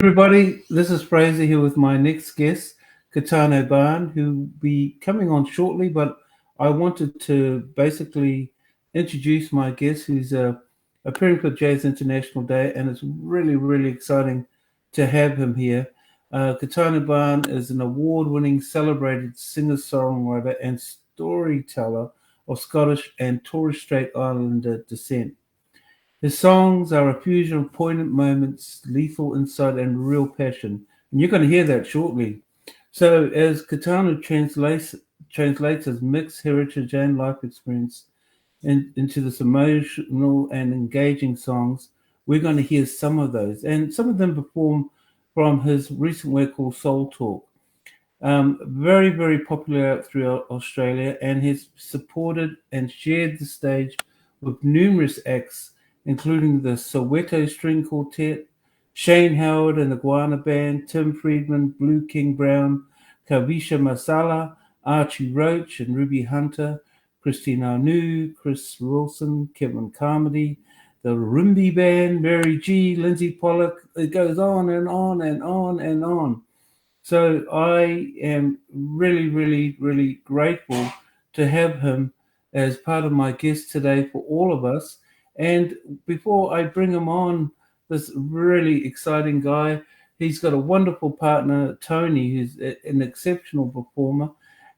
Everybody, this is Frazer here with my next guest, Getano Bann, who will be coming on shortly. But I wanted to basically introduce my guest, who's appearing for Jazz International Day, and it's really, really exciting to have him here. Getano Bann is an award-winning, celebrated singer-songwriter and storyteller of Scottish and Torres Strait Islander descent. His songs are a fusion of poignant moments, lethal insight, and real passion. And you're going to hear that shortly. So, as Katana translates his mixed heritage and life experience into this emotional and engaging songs, we're going to hear some of those. And some of them performed from his recent work called Soul Talk. Very, very popular out throughout Australia, and has supported and shared the stage with numerous acts, including the Soweto String Quartet, Shane Howard and the Guana Band, Tim Friedman, Blue King Brown, Kavisha Masala, Archie Roach and Ruby Hunter, Christine Anu, Chris Wilson, Kevin Carmody, the Rimby Band, Mary G, Lindsay Pollock. It goes on and on and on and on. So I am really, really, really grateful to have him as part of my guest today for all of us. And before I bring him on, this really exciting guy, he's got a wonderful partner, Tony, who's an exceptional performer.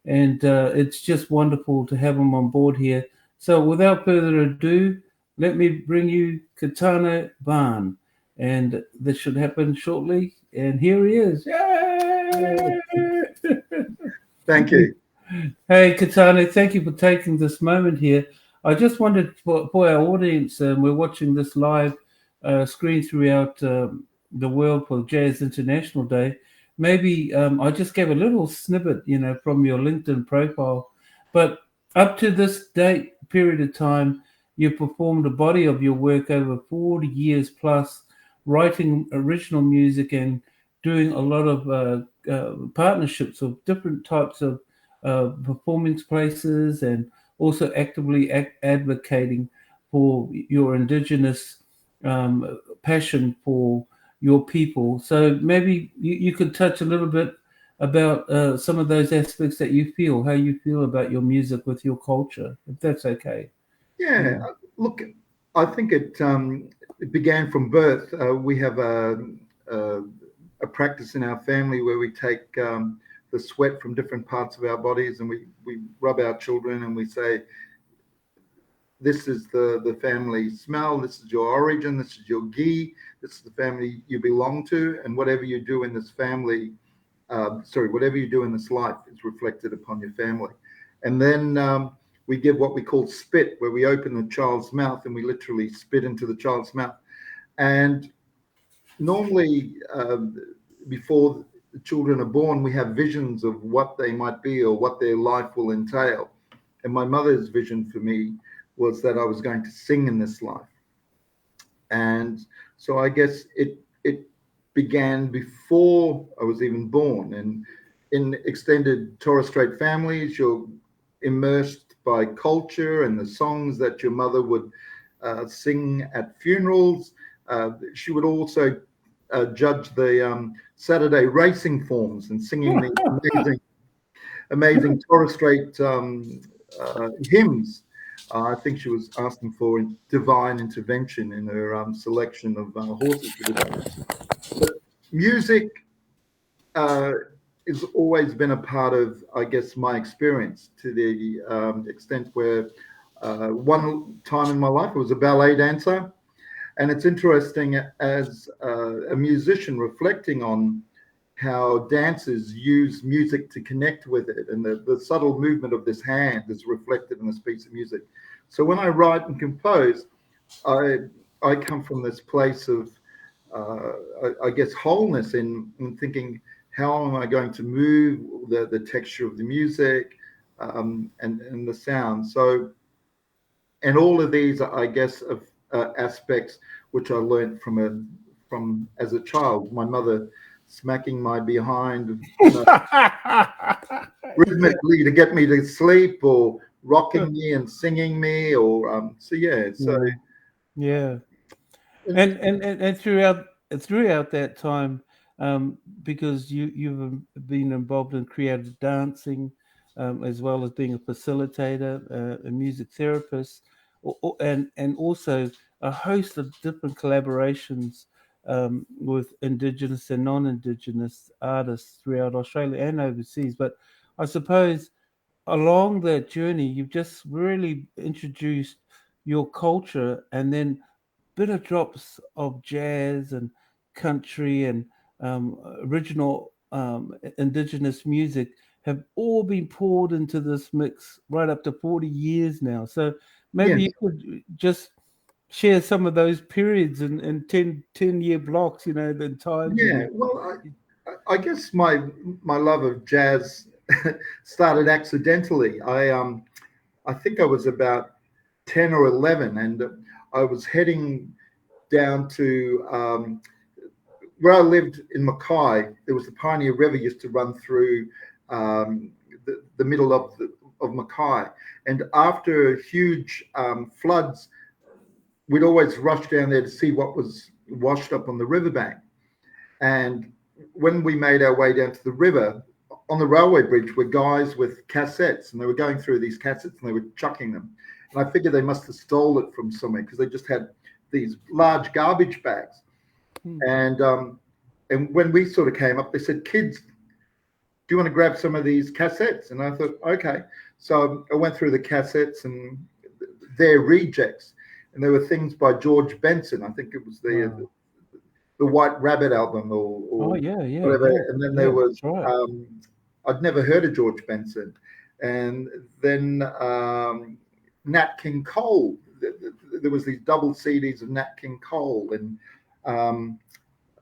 And it's just wonderful to have him on board here. So without further ado, let me bring you Katana Barn. And this should happen shortly. And here he is. Yay! Thank you. Hey, Katana, thank you for taking this moment here. I just wanted for our audience, we're watching this live screen throughout the world for Jazz International Day. Maybe I just gave a little snippet, from your LinkedIn profile, but up to this date period of time, you performed a body of your work over 40 years plus, writing original music and doing a lot of partnerships of different types of performance places, and also actively advocating for your indigenous passion for your people. So maybe you could touch a little bit about some of those aspects that you feel, how you feel about your music with your culture, if that's okay. Yeah, Yeah. look, I think it began from birth. We have a, a practice in our family where we take the sweat from different parts of our bodies and we rub our children and we say, this is the family smell, this is your origin, this is your ghee, this is the family you belong to, and whatever you do in this family, whatever you do in this life is reflected upon your family. And then we give what we call spit, where we open the child's mouth and we literally spit into the child's mouth. And normally, before the children are born, we have visions of what they might be or what their life will entail. And my mother's vision for me was that I was going to sing in this life. And so I guess it began before I was even born. And in extended Torres Strait families, you're immersed by culture and the songs that your mother would sing at funerals. She would also judge the Saturday racing forms and singing the amazing Torres Strait hymns. I think she was asking for divine intervention in her selection of horses for the day. But music uh, has always been a part of, I guess, my experience to the extent where one time in my life I was a ballet dancer. And it's interesting as a musician reflecting on how dancers use music to connect with it, and the subtle movement of this hand is reflected in this piece of music. So when I write and compose, I I come from this place of I guess wholeness in thinking, how am I going to move the texture of the music and the sound. So, and all of these I guess of aspects which I learned from as a child, my mother smacking my behind, rhythmically to get me to sleep, or rocking me and singing me, or so yeah. So Yeah, yeah. and And throughout that time, because you've been involved in creative dancing, as well as being a facilitator, a music therapist, and also a host of different collaborations with Indigenous and non-Indigenous artists throughout Australia and overseas. But I suppose along that journey, you've just really introduced your culture, and then bit of drops of jazz and country and original indigenous music have all been poured into this mix right up to 40 years now. So maybe you Yes. could just share some of those periods in 10-year blocks, the times when Yeah. you. Well, I guess my love of jazz started accidentally. I think I was about 10 or 11, and I was heading down to where I lived in Mackay. There was the Pioneer River used to run through the middle of Mackay, and after huge floods, we'd always rush down there to see what was washed up on the riverbank. And when we made our way down to the river, on the railway bridge were guys with cassettes, and they were going through these cassettes and they were chucking them. And I figured they must have stole it from somewhere because they just had these large garbage bags. Hmm. And when we sort of came up, they said, "Kids, do you want to grab some of these cassettes?" And I thought, okay. So I went through the cassettes and their rejects, and there were things by George Benson. I think it was Wow. the White Rabbit album Oh or yeah, yeah, whatever. yeah, And then there yeah. was That's right. I'd never heard of George Benson, and then Nat King Cole. There was these double CDs of Nat King Cole and um,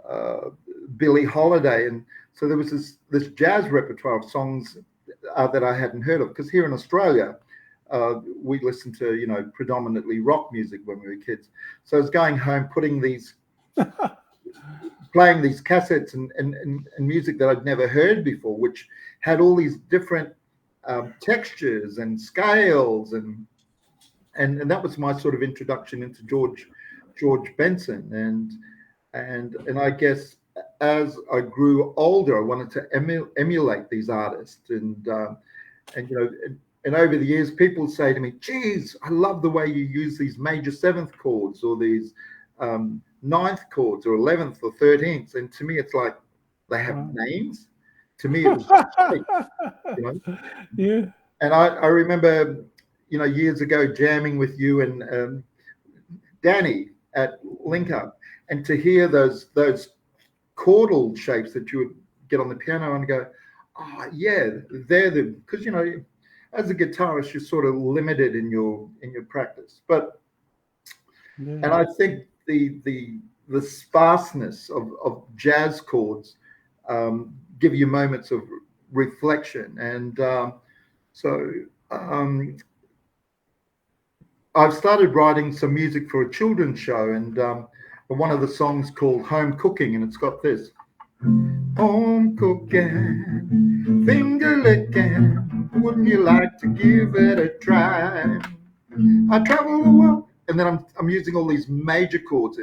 uh, Billie Holiday, and so there was this jazz repertoire of songs that I hadn't heard of because here in Australia. We listened to predominantly rock music when we were kids, so I was going home putting these playing these cassettes and music that I'd never heard before, which had all these different textures and scales, and that was my sort of introduction into George Benson, and I guess as I grew older, I wanted to emulate these artists, and and over the years, people say to me, "Geez, I love the way you use these major seventh chords or these ninth chords or 11th or 13th." And to me, it's like they have Wow. names. To me, it was just shape, you know. Yeah. And I remember, years ago jamming with you and Danny at Link Up, and to hear those chordal shapes that you would get on the piano and go, "Oh yeah, they're the," because as a guitarist you're sort of limited in your practice, but and Yeah. I think the sparseness of jazz chords give you moments of reflection, and so um, I've started writing some music for a children's show, and one of the songs called "Home Cooking," and it's got this: home cooking, finger licking. Wouldn't you like to give it a try? I travel the world, and then I'm using all these major chords,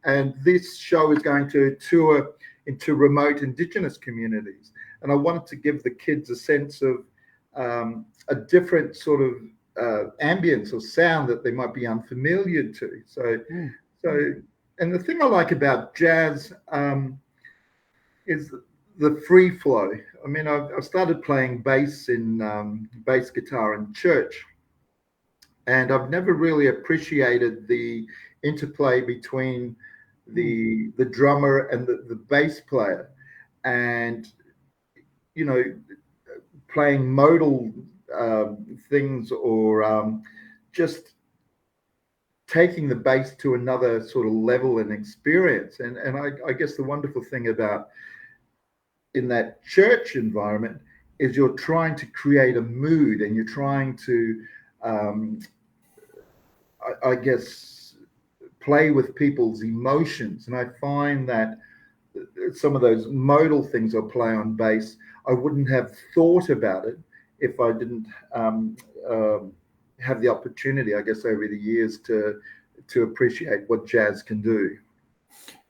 and this show is going to tour into remote Indigenous communities, and I wanted to give the kids a sense of a different sort of ambience or sound that they might be unfamiliar to. Mm. So, and the thing I like about jazz is the free flow. I mean, I've started playing bass in bass guitar in church, and I've never really appreciated the interplay between Mm. the drummer and the bass player, and you know playing modal things or just taking the bass to another sort of level and experience. And I guess the wonderful thing about in that church environment is you're trying to create a mood and you're trying to um, I guess play with people's emotions. And I find that some of those modal things I play on bass, I wouldn't have thought about it if I didn't um, um have the opportunity, I guess, over the years to appreciate what jazz can do.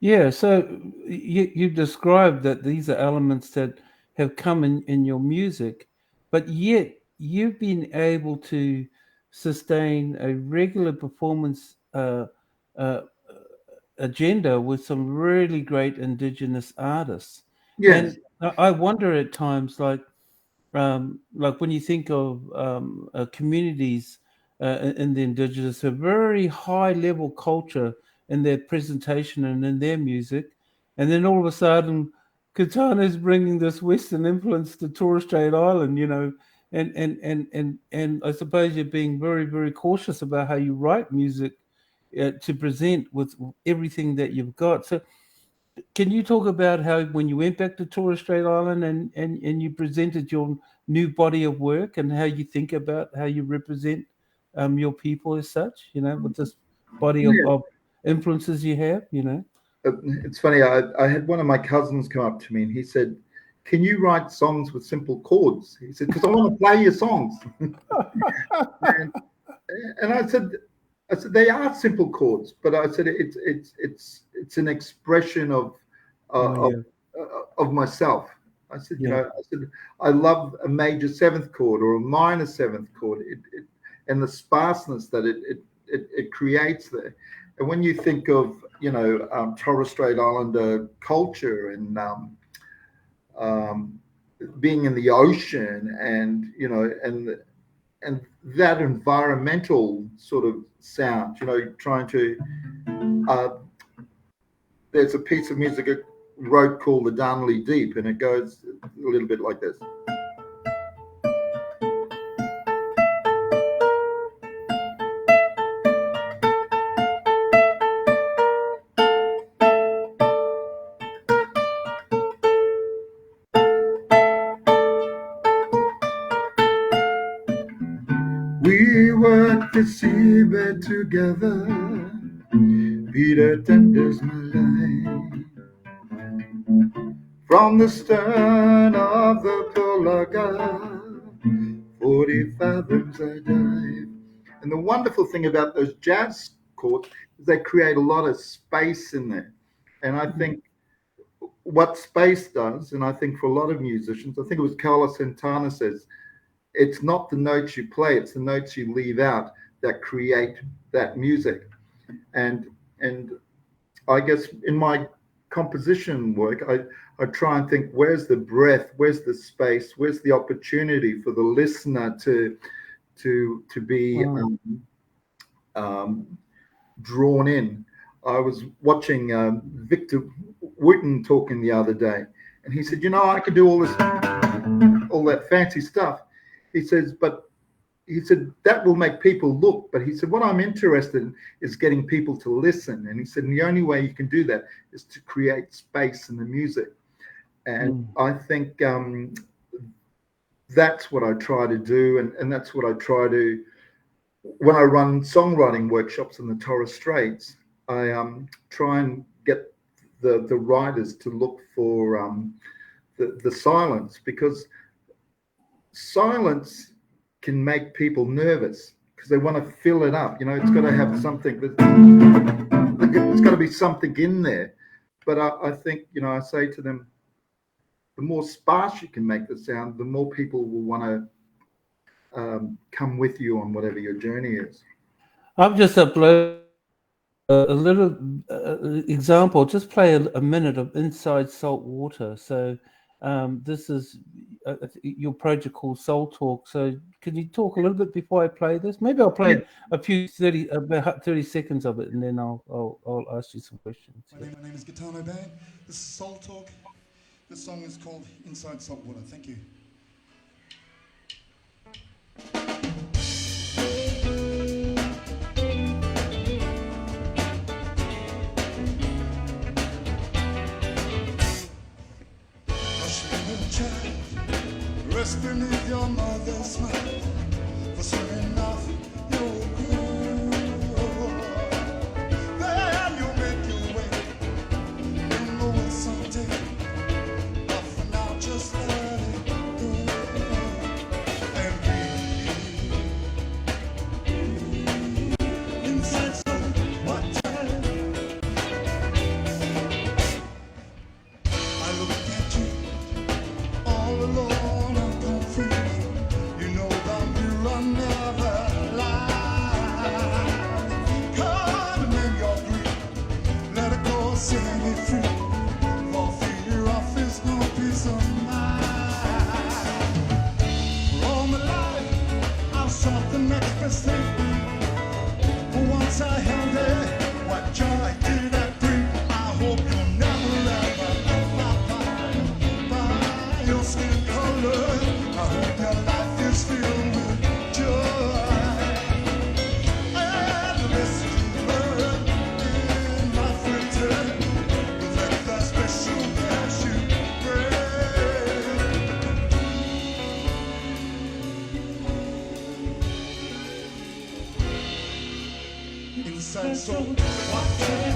Yeah, so you described that these are elements that have come in your music, but yet you've been able to sustain a regular performance uh, agenda with some really great indigenous artists. Yes, And I wonder at times, like when you think of communities in the indigenous, a very high level culture in their presentation and in their music, and then all of a sudden, Katana is bringing this Western influence to Torres Strait Island, and I suppose you're being very very cautious about how you write music to present with everything that you've got. So can you talk about how when you went back to Torres Strait Island and you presented your new body of work and how you think about how you represent your people as such, with this body yeah. of influences you have? It's funny. I had one of my cousins come up to me and he said, "Can you write songs with simple chords?" He said, "Because I want to play your songs." and, and I said they are simple chords, but I said it's an expression Oh uh, of yeah, of myself. I said, yeah. I said I love a major seventh chord or a minor seventh chord, and the sparseness that it creates there. And when you think of Torres Strait Islander culture and um, being in the ocean and and that environmental sort of sound, trying to uh, there's a piece of music I wrote called the Darnley Deep, and it goes a little bit like this. We work the seabed together, Peter tenders my line. From the stern of the Polaga, 40 fathoms I dive. And the wonderful thing about those jazz chords is they create a lot of space in there. And I Mm. think what space does, and I think for a lot of musicians, I think it was Carlos Santana says, it's not the notes you play, it's the notes you leave out that create that music. And and I guess in my composition work, I try and think where's the breath, where's the space, where's the opportunity for the listener to be Wow. um, drawn in. I was watching Victor Wooten talking the other day, and he said, I could do all that fancy stuff. He says, but he said that will make people look, but he said what I'm interested in is getting people to listen. And he said and the only way you can do that is to create space in the music. And Mm. I think that's what I try to do, and that's what I try to when I run songwriting workshops in the Torres Straits. I try and get the writers to look for the silence, because silence can make people nervous because they want to fill it up. It's got to have something. It's got to be something in there. But I think I say to them, the more sparse you can make the sound, the more people will want to come with you on whatever your journey is. I've just uploaded a little example. Just play a minute of Inside Salt Water. So this is your project called Soul Talk. So can you talk a little bit before I play this? Maybe I'll Yeah. play about 30 seconds of it, and then I'll ask you some questions. Yeah. My name is Getano, Bann. This is Soul Talk. This song is called Inside Saltwater. Thank you. Hush, little child, rest beneath your mother's smile, for soon enough you'll grow. Then you'll make your way. You know it someday. But for now, just let it go. And breathe inside some water. inside soul water.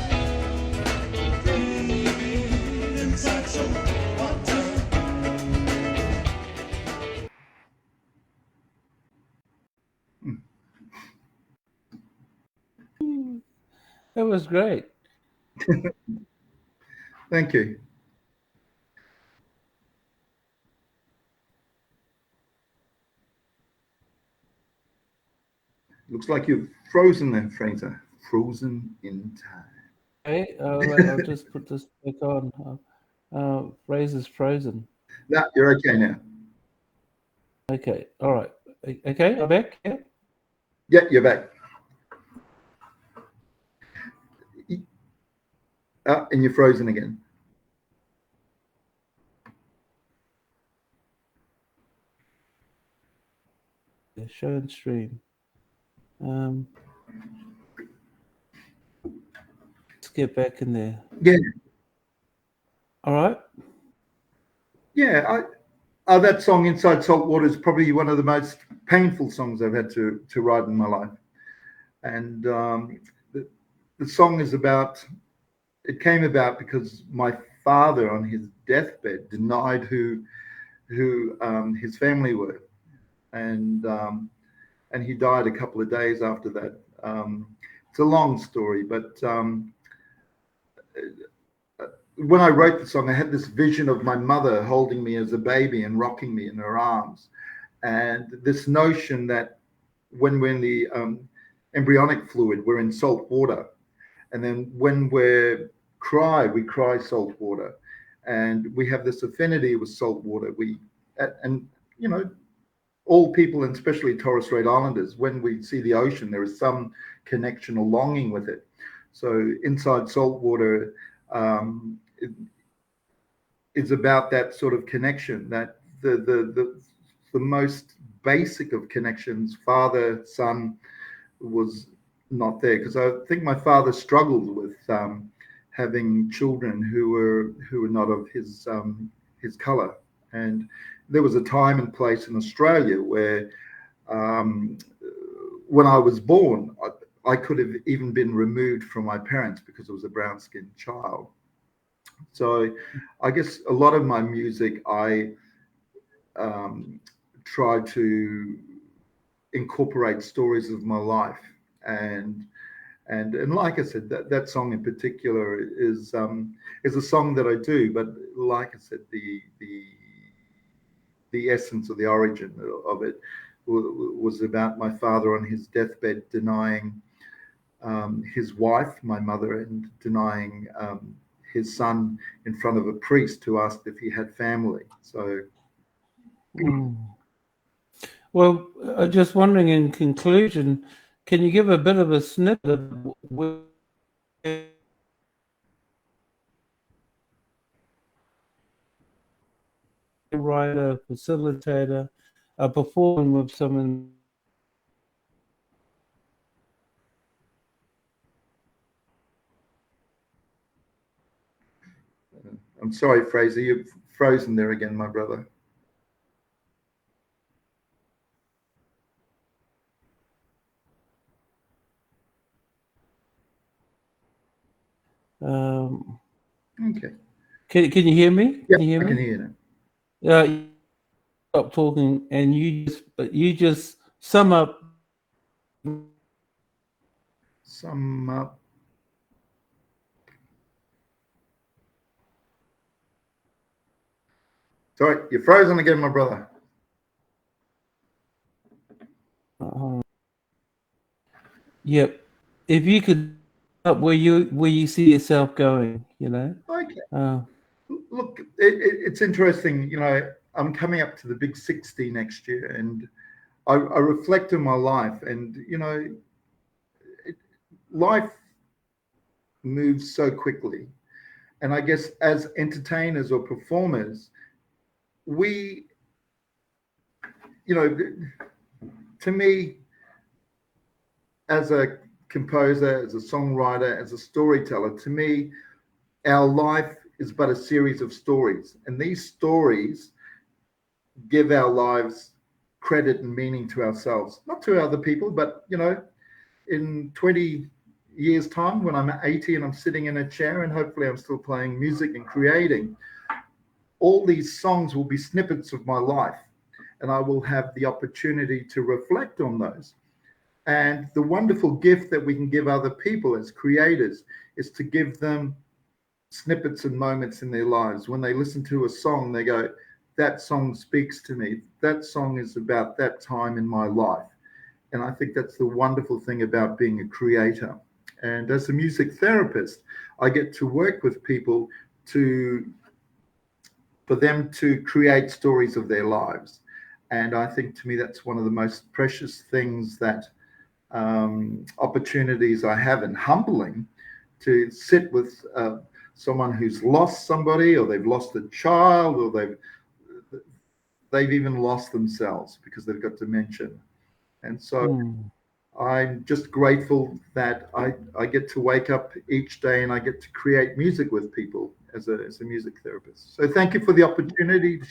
Breathe inside soul water. That was great. Thank you. Looks like you've frozen there, Frazer. Frozen in time. Okay, I'll just put this back on. Frazer's frozen. No, you're okay now. Okay, all right. Okay, I'm back. Yeah. Yeah, you're back. And you're frozen again. Show and stream. Let's get back in there. Yeah, All right. yeah. That song "Inside Salt Water" is probably one of the most painful songs I've had to write in my life. And the song is about. It came about because my father, on his deathbed, denied who his family were, and he died a couple of days after that. It's a long story, but when I wrote the song, I had this vision of my mother holding me as a baby and rocking me in her arms, and this notion that when we're in the embryonic fluid, we're in salt water, and then when we cry salt water, and we have this affinity with salt water. And you know, all people, and especially Torres Strait Islanders, when we see the ocean, there is some connection or longing with it. So inside salt water is about that sort of connection, that the most basic of connections, father son, was not there, because I think my father struggled with having children who were not of his color. And there was a time and place in Australia where when I was born, I could have even been removed from my parents because I was a brown-skinned child. So I guess a lot of my music, I try to incorporate stories of my life. And like I said, that song in particular is a song that I do. But like I said, the essence or the origin of it was about my father on his deathbed denying his wife, my mother, and denying his son in front of a priest who asked if he had family. So, Well, just wondering, in conclusion, can you give a bit of a snippet of where writer, facilitator, performing with someone? I'm sorry, Frazer, you've frozen there again, my brother. Okay. Can you hear me? Yeah, Can you hear I me? can hear you now. You stop talking, and you just sum up. Sum up. Sorry, you're frozen again, my brother. Yep. If you could up where you see yourself going, Okay. Look, it's interesting. I'm coming up to the big 60 next year, and I reflect on my life, and life moves so quickly. And I guess as entertainers or performers, we, to me, as a composer, as a songwriter, as a storyteller, to me, our life is but a series of stories. And these stories give our lives credit and meaning to ourselves, not to other people, but, in 20, years' time, when I'm 80 and I'm sitting in a chair and hopefully I'm still playing music and creating, all these songs will be snippets of my life, and I will have the opportunity to reflect on those. And the wonderful gift that we can give other people as creators is to give them snippets and moments in their lives. When they listen to a song, they go, that song speaks to me. That song is about that time in my life. And I think that's the wonderful thing about being a creator. And as a music therapist, I get to work with people for them to create stories of their lives. And I think to me, that's one of the most precious things, that opportunities I have, and humbling to sit with someone who's lost somebody, or they've lost a child, or they've even lost themselves because they've got dementia. And so I'm just grateful that I get to wake up each day and I get to create music with people as a music therapist. So thank you for the opportunity to